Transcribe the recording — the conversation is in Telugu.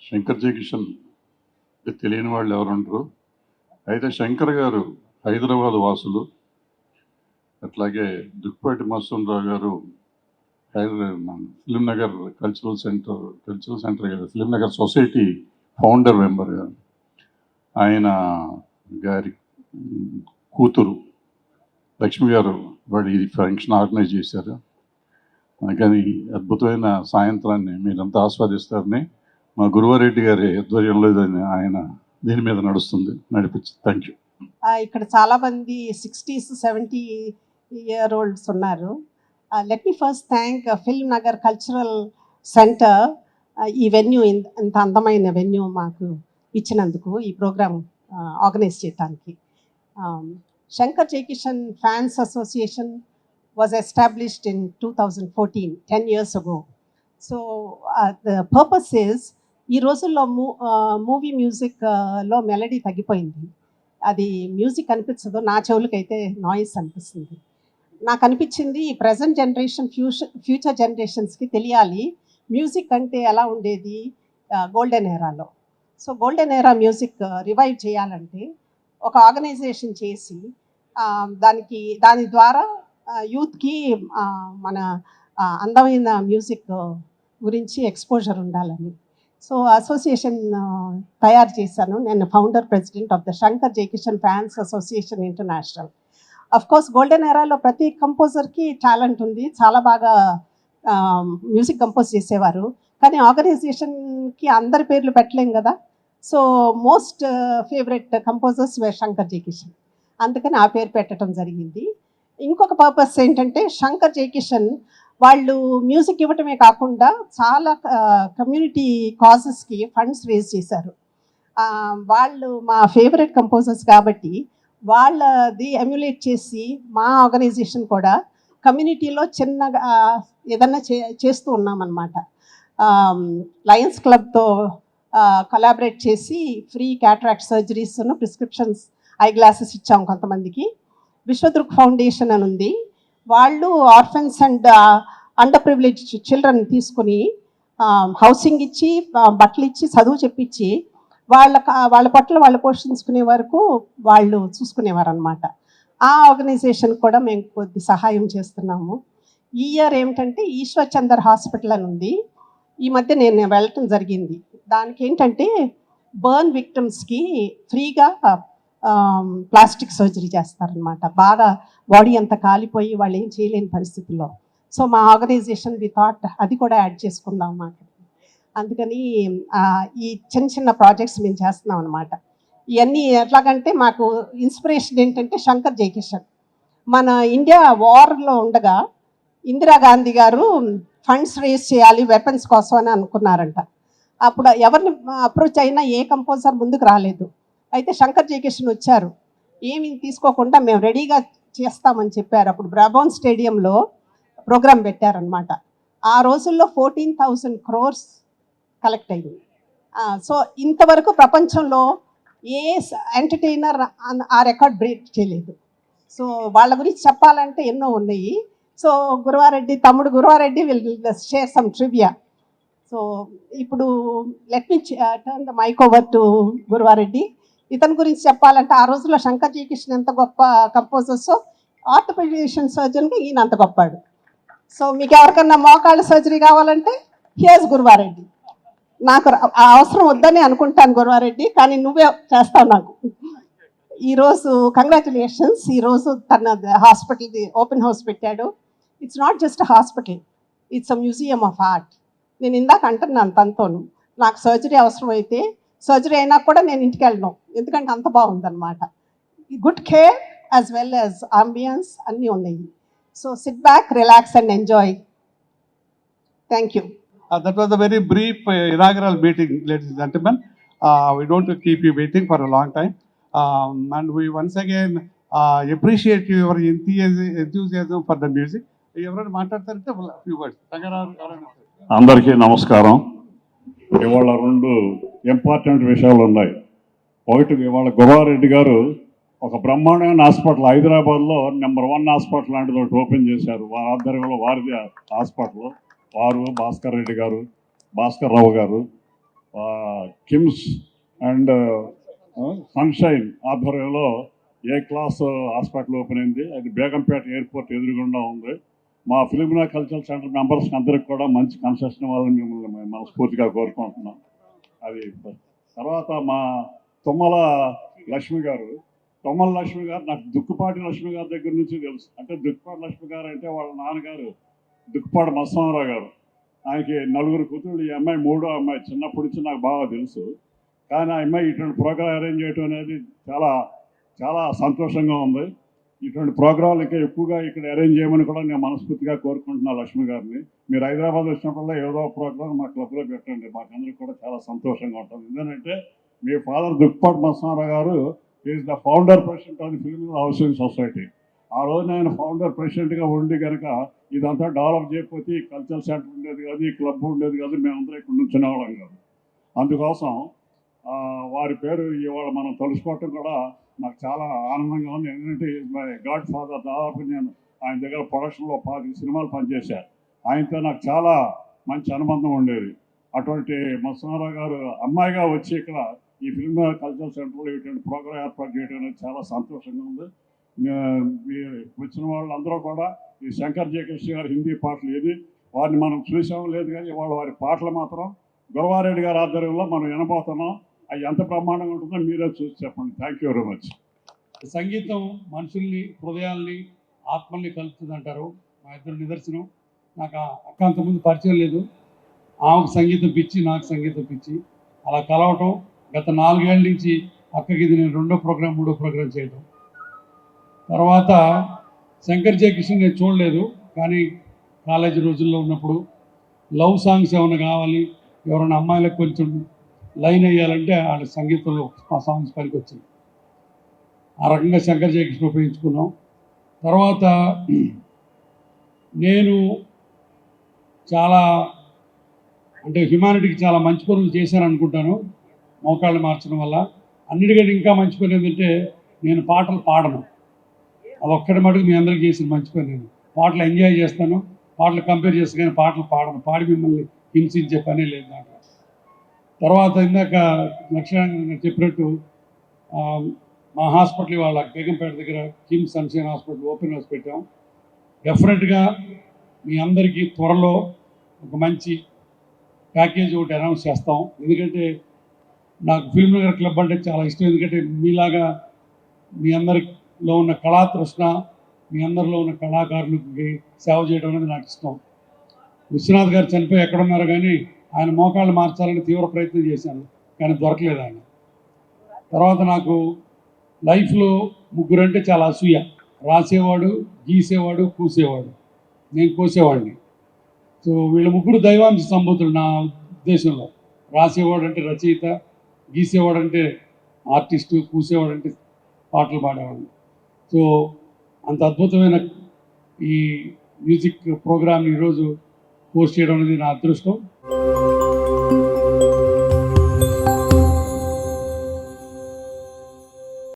శంకర్ జయకిషన్ తెలియని వాళ్ళు ఎవరుండరు. అయితే శంకర్ గారు హైదరాబాద్ వాసులు. అట్లాగే దుక్పాటి మత్స్యరావు గారు ఫిలిం నగర్ కల్చరల్ సెంటర్ కదా, film Nagar society founder member. ఆయన గారి కూతురు లక్ష్మి గారు వాడు ఈ ఫంక్షన్ ఆర్గనైజ్ చేశారు. అందుకని అద్భుతమైన సాయంత్రాన్ని మీరంతా ఆస్వాదిస్తారని మా గురువారెడ్డి గారి ఆధ్వర్యంలో ఆయన దీని మీద నడిపించి. Thank you. ఇక్కడ చాలా మంది 60s 70 year olds ఉన్నారు. Let me first thank film Nagar cultural centre ఈ వెన్యూ, ఇంత అందమైన వెన్యూ మాకు ఇచ్చినందుకు, ఈ ప్రోగ్రామ్ ఆర్గనైజ్ చేయడానికి. Shankar Jaikishan fans association was established in 2014, 10 years ago. So the purpose is, ఈ రోజుల్లో మూవీ మ్యూజిక్లో మెలడీ తగ్గిపోయింది. అది మ్యూజిక్ అనిపించదు, నా చెవులకైతే నాయిస్ అనిపిస్తుంది. నాకు అనిపించింది ఈ ప్రజెంట్ జనరేషన్ ఫ్యూచర్ జనరేషన్స్కి తెలియాలి మ్యూజిక్ అంటే ఎలా ఉండేది గోల్డెన్ ఎరాలో. So golden era music revive చేయాలంటే ఒక ఆర్గనైజేషన్ చేసి దాని ద్వారా యూత్కి మన అందమైన మ్యూజిక్ గురించి ఎక్స్పోజర్ ఉండాలని సో అసోసియేషన్ తయారు చేశాను. నేను founder president of the Shankar Jaikishan fans association international. Of course golden ఎరాలో ప్రతి కంపోజర్కి టాలెంట్ ఉంది, చాలా బాగా మ్యూజిక్ కంపోజ్ చేసేవారు. కానీ ఆర్గనైజేషన్కి అందరి పేర్లు పెట్టలేం కదా. So most favourite composers Shankar Jaikishan, అందుకని ఆ పేరు పెట్టడం జరిగింది. ఇంకొక పర్పస్ ఏంటంటే శంకర్ జయకిషన్ వాళ్ళు మ్యూజిక్ ఇవ్వటమే కాకుండా చాలా కమ్యూనిటీ కాజెస్కి ఫండ్స్ రేజ్ చేశారు. వాళ్ళు మా ఫేవరెట్ కంపోజర్స్ కాబట్టి వాళ్ళది ఎమ్యులేట్ చేసి మా ఆర్గనైజేషన్ కూడా కమ్యూనిటీలో చిన్నగా ఏదన్నా చేస్తూ ఉన్నామన్నమాట. లయన్స్ క్లబ్తో కొలాబరేట్ చేసి free cataract surgeries, prescriptions I glasses ఇచ్చాం కొంతమందికి. విశ్వదృక్ ఫౌండేషన్ అని ఉంది, వాళ్ళు orphans and under privilege children తీసుకుని హౌసింగ్ ఇచ్చి, బట్టలు ఇచ్చి, చదువు చెప్పించి వాళ్ళ పట్ల వాళ్ళు పోషించుకునే వరకు వాళ్ళు చూసుకునేవారు అనమాట. ఆ ఆర్గనైజేషన్ కూడా మేము కొద్ది సహాయం చేస్తున్నాము. ఈ ఇయర్ ఏమిటంటే ఈశ్వర్ చందర్ హాస్పిటల్ అని ఉంది, ఈ మధ్య నేను వెళ్ళటం జరిగింది. దానికి ఏంటంటే బర్న్ విక్టిమ్స్కి ఫ్రీగా ప్లాస్టిక్ సర్జరీ చేస్తారనమాట. బాగా బాడీ అంతా కాలిపోయి వాళ్ళు ఏం చేయలేని పరిస్థితుల్లో. సో మా ఆర్గనైజేషన్ వి థాట్ అది కూడా యాడ్ చేసుకుందాం అన్నమాట. అందుకని ఈ చిన్న చిన్న ప్రాజెక్ట్స్ మేము చేస్తున్నాం అనమాట. ఇవన్నీ ఎట్లాగంటే మాకు ఇన్స్పిరేషన్ ఏంటంటే శంకర్ జయకిషన్ మన ఇండియా వార్లో ఉండగా ఇందిరాగాంధీ గారు ఫండ్స్ రేజ్ చేయాలి వెపన్స్ కోసం అని అనుకున్నారంట. అప్పుడు ఎవరిని అప్రోచ్ అయినా ఏ కంపోజర్ ముందుకు రాలేదు. అయితే శంకర్ జయకిషన్ వచ్చారు, ఏమి తీసుకోకుండా మేము రెడీగా చేస్తామని చెప్పారు. అప్పుడు బ్రాబోన్ స్టేడియంలో ప్రోగ్రాం పెట్టారనమాట. ఆ రోజుల్లో 14,000 crores కలెక్ట్ అయింది. సో ఇంతవరకు ప్రపంచంలో ఏ ఎంటర్టైనర్ ఆ రికార్డ్ బ్రేక్ చేయలేదు. సో వాళ్ళ గురించి చెప్పాలంటే ఎన్నో ఉన్నాయి. సో తమ్ముడు Guruvareddy will share some trivia. So ఇప్పుడు let me turn the mike over to Guruvareddy. ఇతని గురించి చెప్పాలంటే ఆ రోజుల్లో శంకర్ జయకిషన్ ఎంత గొప్ప కంపోజర్స్, ఆర్థోపెడిషన్ సర్జన్గా ఈయన అంత గొప్పాడు. సో మీకు ఎవరికన్నా మోకాళ్ళ సర్జరీ కావాలంటే హియర్స్ గురువారెడ్డి. నాకు అవసరం వద్దని అనుకుంటాను గురువారెడ్డి, కానీ నువ్వే చేస్తావు నాకు. ఈరోజు కంగ్రాచులేషన్స్, ఈరోజు తన హాస్పిటల్ ఓపెన్ హౌస్ పెట్టాడు. It's not just hospital, it's a museum of art. నేను ఇందాక అంటున్నాను తనతోను, నాకు సర్జరీ అవసరం అయితే సర్జరీ అయినా కూడా నేను ఇంటికి వెళ్ళను, ఎందుకంటే అంత బాగుందన్నమాట. Good care as well as ambience అన్నీ ఉన్నాయి. So sit back, relax and enjoy. Thank you. That was a very brief inaugural meeting, ladies and gentlemen. We don't keep you waiting for a long time. And we once again appreciate your enthusiasm for the music. ఎవరైనా మాట్లాడతారంటే few words. అందరికీ నమస్కారం. ఇవాళ 2 ఇంపార్టెంట్ విషయాలు ఉన్నాయి. ఒకటి, ఇవాళ గురువారెడ్డి గారు ఒక బ్రహ్మాండమైన హాస్పిటల్ హైదరాబాద్లో నెంబర్ 1 హాస్పిటల్ లాంటిది ఒకటి ఓపెన్ చేశారు. వారి ఆధ్వర్యంలో వారిది హాస్పిటల్. వారు భాస్కర్ రెడ్డి గారు, భాస్కర్ రావు గారు, కిమ్స్ అండ్ సన్షైన్ ఆధ్వర్యంలో ఏ క్లాస్ హాస్పిటల్ ఓపెన్ అయింది. అది బేగంపేట ఎయిర్పోర్ట్ ఎదురుగుండా ఉంది. మా ఫిలిమినా కల్చరల్ సెంటర్ మెంబర్స్కి అందరికి కూడా మంచి కన్సెషన్ ఇవ్వాలని మిమ్మల్ని మనస్ఫూర్తిగా కోరుకుంటున్నాం. అది తర్వాత మా తుమ్మల లక్ష్మి గారు నాకు దుక్కుపాటి లక్ష్మి గారి దగ్గర నుంచి తెలుసు. అంటే దుక్కుపాటి లక్ష్మి గారు అంటే వాళ్ళ నాన్నగారు దుక్కుపాటి మత్స్వామరావు గారు. ఆయనకి 4 కూతుళ్ళు, ఈ అమ్మాయి 3వ అమ్మాయి. చిన్నప్పటి నుంచి నాకు బాగా తెలుసు. కానీ ఆ అమ్మాయి ఇటువంటి ప్రోగ్రాం అరేంజ్ చేయడం అనేది చాలా చాలా సంతోషంగా ఉంది. ఇటువంటి ప్రోగ్రాంలు ఇంకా ఎక్కువగా ఇక్కడ అరేంజ్ చేయమని కూడా నేను మనస్ఫూర్తిగా కోరుకుంటున్నాను లక్ష్మి గారిని. మీరు హైదరాబాద్ వచ్చినప్పుడల్లా ఏదో ప్రోగ్రాం మా క్లబ్లో పెట్టండి, మాకందరికి కూడా చాలా సంతోషంగా ఉంటుంది. ఎందుకంటే మీ ఫాదర్ దుక్కుపాటి మత్స్వామరావు గారు is the founder president of the film housing society. ఆ రోజున ఆయన ఫౌండర్ ప్రెసిడెంట్గా ఉండి కనుక ఇదంతా డెవలప్ చేయకపోతే ఈ కల్చరల్ సెంటర్ ఉండేది కాదు, ఈ క్లబ్ ఉండేది కాదు, మేమందరం ఇక్కడ నుంచునేవాళ్ళం కాదు. అందుకోసం వారి పేరు ఇవాళ మనం తలుసుకోవటం కూడా నాకు చాలా ఆనందంగా ఉంది. ఎందుకంటే మై గాడ్ ఫాదర్. దాదాపు నేను ఆయన దగ్గర ప్రొడక్షన్లో 5 సినిమాలు పనిచేశాను. ఆయనతో నాకు చాలా మంచి అనుబంధం ఉండేది. అటువంటి మత్స్వామరావు గారు అమ్మాయిగా వచ్చి ఇక్కడ ఈ ఫిల్మ్ కల్చరల్ సెంటర్లో ఇటువంటి ప్రోగ్రాం ఏర్పాటు చేయడం అనేది చాలా సంతోషంగా ఉంది. వచ్చిన వాళ్ళందరూ కూడా ఈ శంకర్ జయకృష్ణ గారి హిందీ పాటలు ఏది వారిని మనం చూసాం లేదు, కానీ ఇవాళ వారి పాటలు మాత్రం గురవారెడ్డి గారి ఆధ్వర్యంలో మనం వినబోతున్నాం. అవి ఎంత బ్రహ్మాండంగా ఉంటుందో మీరే చూసి చెప్పండి. Thank you very much. సంగీతం మనుషుల్ని, హృదయాల్ని, ఆత్మల్ని కలుపుతుంది అంటారు. మా ఇద్దరు నిదర్శనం. నాకు ఆ అక్క అంతకుముందు పరిచయం లేదు. ఆమెకు సంగీతం పిచ్చి, నాకు సంగీతం పిచ్చి. అలా కలవటం గత 4 ఏళ్ళ నుంచి అక్కకి ఇది నేను 2వ ప్రోగ్రాం 3వ ప్రోగ్రాం చేయటం. తర్వాత శంకర్ జయకృష్ణ నేను చూడలేదు, కానీ కాలేజీ రోజుల్లో ఉన్నప్పుడు లవ్ సాంగ్స్ ఏమైనా కావాలి, ఎవరైనా అమ్మాయిలకు కొంచెం లైన్ వేయాలంటే వాళ్ళ సంగీతంలో ఆ సాంగ్స్ పనికి వచ్చింది. ఆ రకంగా శంకర్ జయకృష్ణ ఉపయోగించుకున్నాం. తర్వాత నేను చాలా అంటే హ్యుమానిటీకి చాలా మంచి పనులు చేశాను అనుకుంటాను. మోకాళ్ళు మార్చడం వల్ల అన్నిటికంటే ఇంకా మంచి పని ఏంటంటే నేను పాటలు పాడను. అదొక్కటి మటుకు మీ అందరికీ చేసిన మంచి పని. నేను పాటలు ఎంజాయ్ చేస్తాను, పాటలు కంపేర్ చేస్తే కానీ పాటలు పాడను. పాడి మిమ్మల్ని హింసించే పనే లేదు నాకు. తర్వాత ఇందాక లక్ష్మణ చెప్పినట్టు మా హాస్పిటల్ వాళ్ళ బేగంపేట దగ్గర KIMS sunshine hospital open house పెట్టాం. డెఫినెట్గా మీ అందరికీ త్వరలో ఒక మంచి ప్యాకేజ్ ఒకటి అనౌన్స్ చేస్తాం. ఎందుకంటే నాకు ఫిల్మ్ నగర్ క్లబ్ అంటే చాలా ఇష్టం. ఎందుకంటే మీలాగా మీ అందరిలో ఉన్న కళా తృష్ణ, మీ అందరిలో ఉన్న కళాకారులకి సేవ చేయడం అనేది నాకు ఇష్టం. విశ్వనాథ్ గారు చనిపోయి ఎక్కడున్నారు, కానీ ఆయన మోకాళ్ళు మార్చాలని తీవ్ర ప్రయత్నం చేశాను, కానీ దొరకలేదు ఆయన. తర్వాత నాకు లైఫ్లో 3 అంటే చాలా అసూయ. రాసేవాడు, గీసేవాడు, కూసేవాడు. నేను కోసేవాడిని. సో వీళ్ళ 3 దైవాంశ సంబూతులు నా ఉద్దేశంలో. రాసేవాడు అంటే రచయిత, గీసేవాడు అంటే ఆర్టిస్టు, కూసేవాడు అంటే పాటలు పాడేవాడు. సో అంత అద్భుతమైన ఈ మ్యూజిక్ ప్రోగ్రామ్ని ఈరోజు పోస్ట్ చేయడం అనేది నా అదృష్టం.